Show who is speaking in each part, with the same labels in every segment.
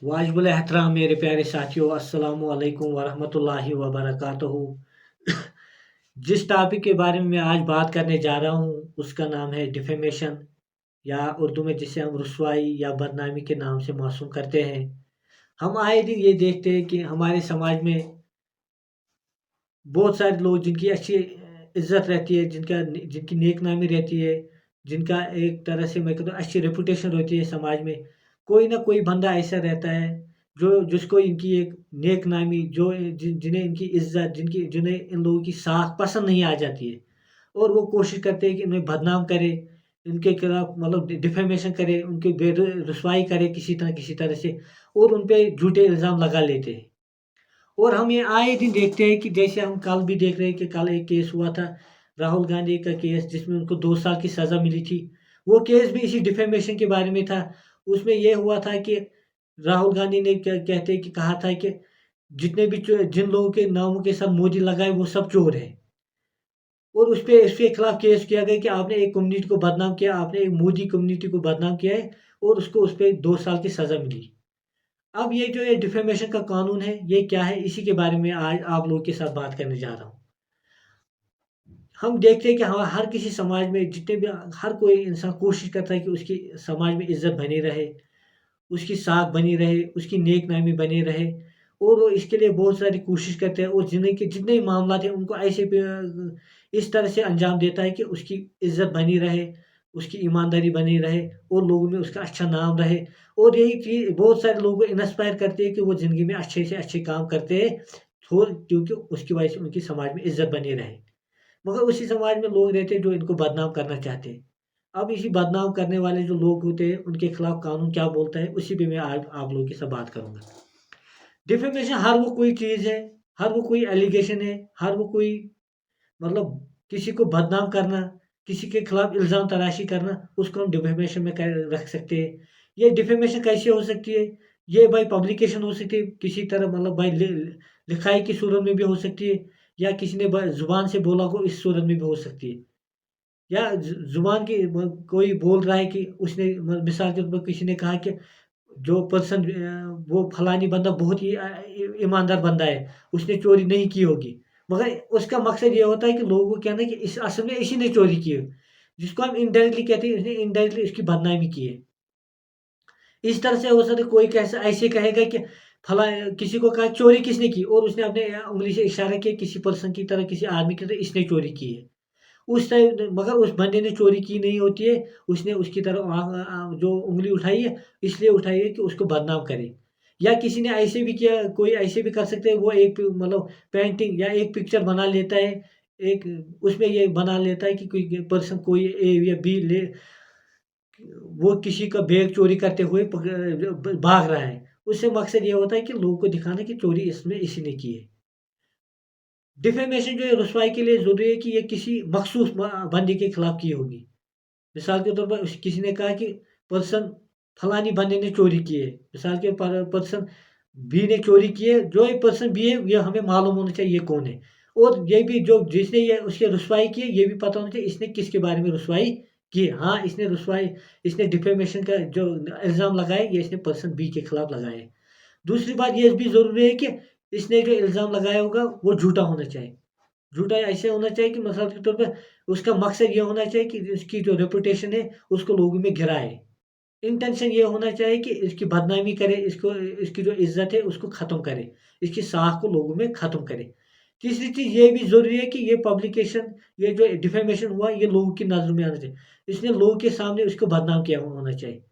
Speaker 1: वाजिबुल एहतराम मेरे प्यारे साथियों, अस्सलामु अलैकुम वरहमतुल्लाहि वबरकातुहू। जिस टॉपिक के बारे में मैं आज बात करने जा रहा हूँ उसका नाम है डिफेमेशन, या उर्दू में जिसे हम रुसवाई या बदनामी के नाम से मौसूम करते हैं। हम आए दिन ये देखते हैं कि हमारे समाज में बहुत सारे लोग जिनकी अच्छी इज्जत रहती है, जिनकी नेक नामी रहती है, जिनका एक तरह से मैं कहता हूँ अच्छी रेपुटेशन रहती है समाज में, कोई ना कोई बंदा ऐसा रहता है जो जिसको इनकी एक नेक नामी, जिन्हें इनकी इज्जत, जिन्हें इन लोगों की साख पसंद नहीं आ जाती है, और वो कोशिश करते हैं कि इन्हें बदनाम करे, इनके खिलाफ मतलब डिफेमेशन करे, उनकी रुसवाई करे किसी तरह से, और उन पे झूठे इल्ज़ाम लगा लेते हैं। और हम ये आए दिन देखते हैं कि जैसे हम कल भी देख रहे हैं कि कल एक केस हुआ था, राहुल गांधी का केस, जिसमें उनको 2 साल की सज़ा मिली थी। वो केस भी इसी डिफेमेशन के बारे में था। उसमें ये हुआ था कि राहुल गांधी ने क्या कहते कि कहा था कि जिन लोगों के नामों के साथ मोदी लगाए वो सब चोर हैं। और उसके खिलाफ केस किया गया कि आपने एक कम्युनिटी को बदनाम किया, आपने एक मोदी कम्युनिटी को बदनाम किया है, और उसको उस पे 2 साल की सज़ा मिली। अब ये डिफेमेशन का कानून है, ये क्या है, इसी के बारे में आज आप लोगों के साथ बात करने जा रहा हूँ। हम देखते हैं कि हर किसी समाज में जितने भी हर कोई इंसान कोशिश करता है कि उसकी समाज में इज्जत बनी रहे, उसकी साख बनी रहे, उसकी नेक नामी बनी रहे, और वो इसके लिए बहुत सारी कोशिश करते हैं, और ज़िंदगी के जितने भी मामला हैं उनको इस तरह से अंजाम देता है कि उसकी इज्जत बनी रहे, उसकी ईमानदारी बनी रहे, और लोगों में उसका अच्छा नाम रहे। और यही चीज़ बहुत सारे लोगों को इंस्पायर करती है कि वो ज़िंदगी में अच्छे से अच्छे काम करते हैं, क्योंकि उसकी वजह से उनकी समाज में इज्जत बनी रहे। मगर उसी समाज में लोग रहते हैं जो इनको बदनाम करना चाहते हैं। अब इसी बदनाम करने वाले जो लोग होते हैं उनके खिलाफ कानून क्या बोलता है, उसी पे मैं आज आप लोगों के साथ बात करूँगा। डिफेमेशन हर वो कोई चीज़ है, हर वो कोई एलिगेशन है, हर वो कोई मतलब किसी को बदनाम करना, किसी के खिलाफ इल्ज़ाम तराशी करना, उसको हम डिफेमेशन में रख सकते हैं। ये डिफेमेशन कैसे हो सकती है? ये बाय पब्लिकेशन हो सकती है, किसी तरह मतलब बाय लिखाई की सूरत में भी हो सकती है, या किसी ने ज़ुबान से बोला हो इस सूरत में भी हो सकती है। या ज़ुबान की कोई बोल रहा है कि उसने मिसाल के तौर पर किसी ने कहा कि जो पर्सन वो फलानी बंदा बहुत ही ईमानदार बंदा है, उसने चोरी नहीं की होगी। मगर उसका मकसद ये होता है कि लोगों को कहना है कि इस असल में इसी ने चोरी की है, जिसको हम इनडायरेक्टली कहते हैं, इसने इनडायरेक्टली उसकी बदनामी की है। इस तरह से हो सकता है कोई कैसा ऐसे कहेगा कि फला किसी को कहा चोरी किसने की, और उसने अपने उँगली से इशारा किया किसी पर्सन की तरह, किसी आदमी की तरह, इसने चोरी की है। उस टाइम मगर उस बंदे ने चोरी की नहीं होती है, उसने उसकी तरफ जो उँगली उठाई है, इसलिए उठाई है कि उसको बदनाम करे। या किसी ने ऐसे भी किया, कोई ऐसे भी कर सकते हैं, वो एक मतलब पेंटिंग या एक पिक्चर बना लेता है, एक उसमें ये बना लेता है कि कोई पर्सन कोई ए या बी वो किसी का बैग चोरी करते हुए भाग रहा है। उससे मकसद ये होता है कि लोगों को दिखाना कि चोरी इसमें इसी ने की है। डिफेमेशन जो है रुसवाई के लिए ज़रूरी है कि ये किसी मखसूस बंदे के खिलाफ की होगी। मिसाल के तौर पर किसी ने कहा कि पर्सन फलानी बंदे ने चोरी की है। मिसाल के पर्सन बी ने चोरी की है, जो ये पर्सन बी है ये हमें मालूम होना चाहिए ये कौन है। और ये भी जो जिसने ये उसकी रुसवाई की है ये भी पता होना चाहिए इसने किसके बारे में रुसवाई की है। हाँ, इसने डिफेमेशन का जो इल्ज़ाम लगाए ये इसने पर्सन बी के खिलाफ लगाए हैं। दूसरी बात ये भी ज़रूरी है कि इसने जो इल्ज़ाम लगाया होगा वो झूठा होना चाहिए। झूठा ऐसे होना चाहिए कि मिसाल के तौर पे उसका मकसद ये होना चाहिए कि इसकी जो रेपुटेशन है उसको लोगों में गिराए। इंटेंशन ये होना चाहिए कि इसकी बदनामी करे, इसकी जो इज़्ज़त है उसको ख़त्म करे, इसकी साख को लोगों में ख़त्म करे। तीसरी चीज़ ये भी ज़रूरी है कि ये पब्लिकेशन, ये जो डिफेमेशन हुआ ये लोगों की नज़र में आना चाहिए। इसने लोगों के सामने उसको बदनाम किया होना चाहिए।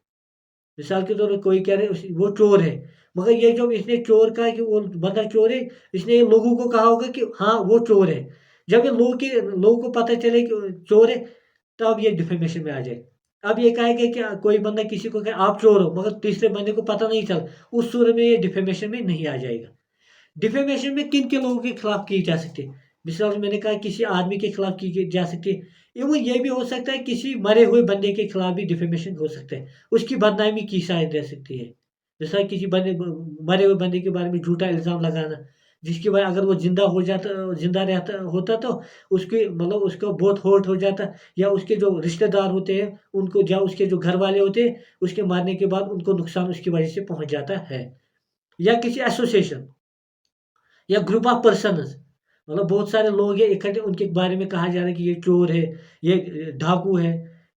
Speaker 1: मिसाल के तौर पे कोई कह रहे वो चोर है, मगर ये जो इसने चोर कहा कि वो बंदा चोर है, इसने ये लोगों को कहा होगा कि हाँ, वो चोर है। जब ये लोगों को पता चले कि चोर है, तब ये डिफेमेशन में आ जाए। अब ये कहेगा कि कोई बंदा किसी को कहे आप चोर हो, मगर तीसरे बंदे को पता नहीं चला, उस सूरत में ये डिफेमेशन में नहीं आ जाएगा। डिफेमेशन में किन-किन लोगों के खिलाफ की जा सकती है? मिसाल मैंने कहा किसी आदमी के खिलाफ की जा सकती है। इवन ये भी हो सकता है किसी मरे हुए बंदे के खिलाफ भी डिफेमेशन हो सकता है। उसकी बदनामी की शायद रह सकती है। जैसा किसी मरे हुए बंदे के बारे में झूठा इल्ज़ाम लगाना, जिसकी वजह अगर वो जिंदा रहता होता तो उसकी मतलब उसको बहुत हर्ट हो जाता, या उसके जो रिश्तेदार होते हैं उनको, या उसके जो घर वाले होते हैं उसके मारने के बाद उनको नुकसान उसकी वजह से पहुंच जाता है। या किसी एसोसिएशन या ग्रुप ऑफ पर्सन्स, मतलब बहुत सारे लोग हैं इकट्ठे, उनके बारे में कहा जा रहा है कि ये चोर है, ये डाकू है,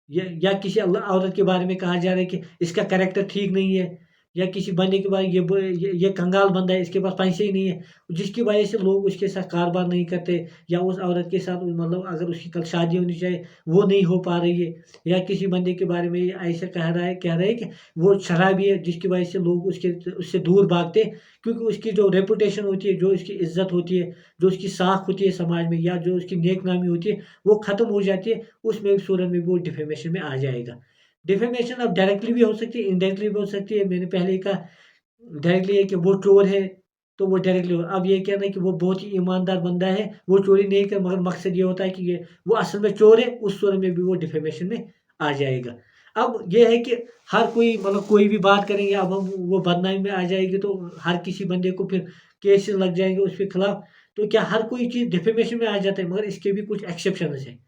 Speaker 1: या किसी औरत के बारे में कहा जा रहा है कि इसका कैरेक्टर ठीक नहीं है, या किसी बंदे के बारे में ये कंगाल बंदा है, इसके पास पैसे ही नहीं है, जिसकी वजह से लोग उसके साथ कारोबार नहीं करते, या उस औरत के साथ मतलब अगर उसकी कल शादी होनी चाहिए वो नहीं हो पा रही है, या किसी बंदे के बारे में ऐसा कह रहा है कि वो शराबी है, जिसकी वजह से लोग उससे दूर भागते, क्योंकि उसकी जो रेपुटेशन होती है, जो उसकी इज्जत होती है, जो उसकी साख होती है समाज में, या जो उसकी नेक नामी होती है वो ख़त्म हो जाती है, उसमें सूरत में भी वो डिफेमेशन में आ जाएगा। डिफेमेशन अब डायरेक्टली भी हो सकती है, इनडायरेक्टली भी हो सकती है। मैंने पहले ही कहा डायरेक्टली है कि वो चोर है, तो वो डायरेक्टली हो। अब ये कहना है कि वो बहुत ही ईमानदार बंदा है, वो चोरी नहीं कर, मगर मकसद ये होता है कि ये वो असल में चोर है, उस सूरत में भी वो डिफेमेशन में आ जाएगा। अब ये है कि हर कोई मतलब कोई भी बात करेंगे, अब हम वो बदनामी में आ जाएगी, तो हर किसी बंदे को फिर केसेस लग जाएंगे उसके खिलाफ। तो क्या हर कोई चीज़ डिफेमेशन में आ जाता है? मगर इसके भी कुछ एक्सेप्शंस हैं।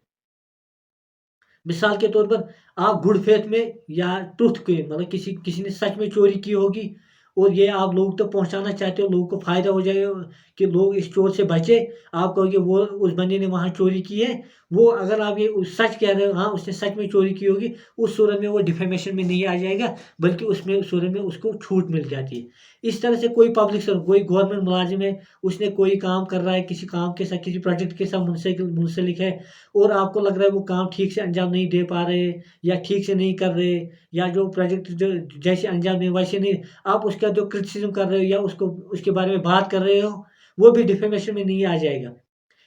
Speaker 1: मिसाल के तौर पर आप गुड फेथ में या ट्रुथ के मतलब किसी किसी ने सच में चोरी की होगी, और ये आप लोगों तक पहुंचाना चाहते हो, लोगों को फायदा हो जाएगा कि लोग इस चोर से बचे। आप कहोगे वो उस बंदे ने वहां चोरी की है, वो अगर आप ये सच कह रहे हो हाँ उसने सच में चोरी की होगी, उस सूरत में वो डिफेमेशन में नहीं आ जाएगा, बल्कि उसमें उस सूरत में उसको छूट मिल जाती है। इस तरह से कोई पब्लिक सर्व, कोई गवर्नमेंट मुलाजिम है, उसने कोई काम कर रहा है, किसी काम के साथ किसी प्रोजेक्ट के साथ मुंसलिक है, और आपको लग रहा है वो काम ठीक से अंजाम नहीं दे पा रहे, या ठीक से नहीं कर रहे, या जो प्रोजेक्ट जो जैसे अंजाम दें वैसे नहीं, आप उसका जो क्रिटिसिज्म कर रहे हो या उसको उसके बारे में बात कर रहे हो, वो भी डिफेमेशन में नहीं आ जाएगा।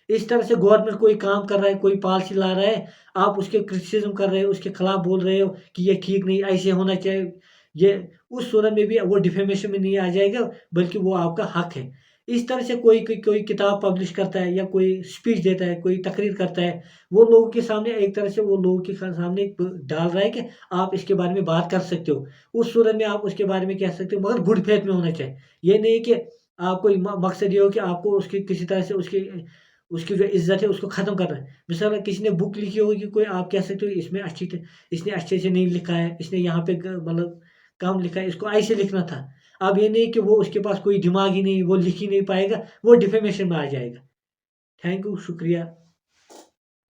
Speaker 1: इस तरह से गवर्नमेंट कोई काम कर रहा है, कोई पॉलिसी ला रहा है, आप उसके क्रिटिसिज्म कर रहे हो, उसके खिलाफ बोल रहे हो कि ये ठीक नहीं, ऐसे होना चाहिए, ये उस सूरत में भी वो डिफेमेशन में नहीं आ जाएगा, बल्कि वो आपका हक है। इस तरह से कोई किताब पब्लिश करता है, या कोई स्पीच देता है, कोई तकरीर करता है, वो लोगों के सामने एक तरह से वो लोगों के सामने एक डाल रहा है कि आप इसके बारे में बात कर सकते हो। उस सूरत में आप उसके बारे में कह सकते हो, मगर गुड फेथ में होना चाहिए। ये नहीं कि आपको मकसद ये हो कि आपको उसकी किसी तरह से उसकी उसकी जो इज़्ज़त है उसको ख़त्म करना है। मिसाल में किसी ने बुक लिखी होगी कोई, आप कह सकते हो इसमें इसने अच्छे से नहीं लिखा है, इसने यहाँ पे मतलब कम लिखा है, इसको ऐसे लिखना था। अब ये नहीं कि वो उसके पास कोई दिमाग ही नहीं, वो लिख ही नहीं पाएगा, वो डिफेमेशन में आ जाएगा। थैंक यू, शुक्रिया।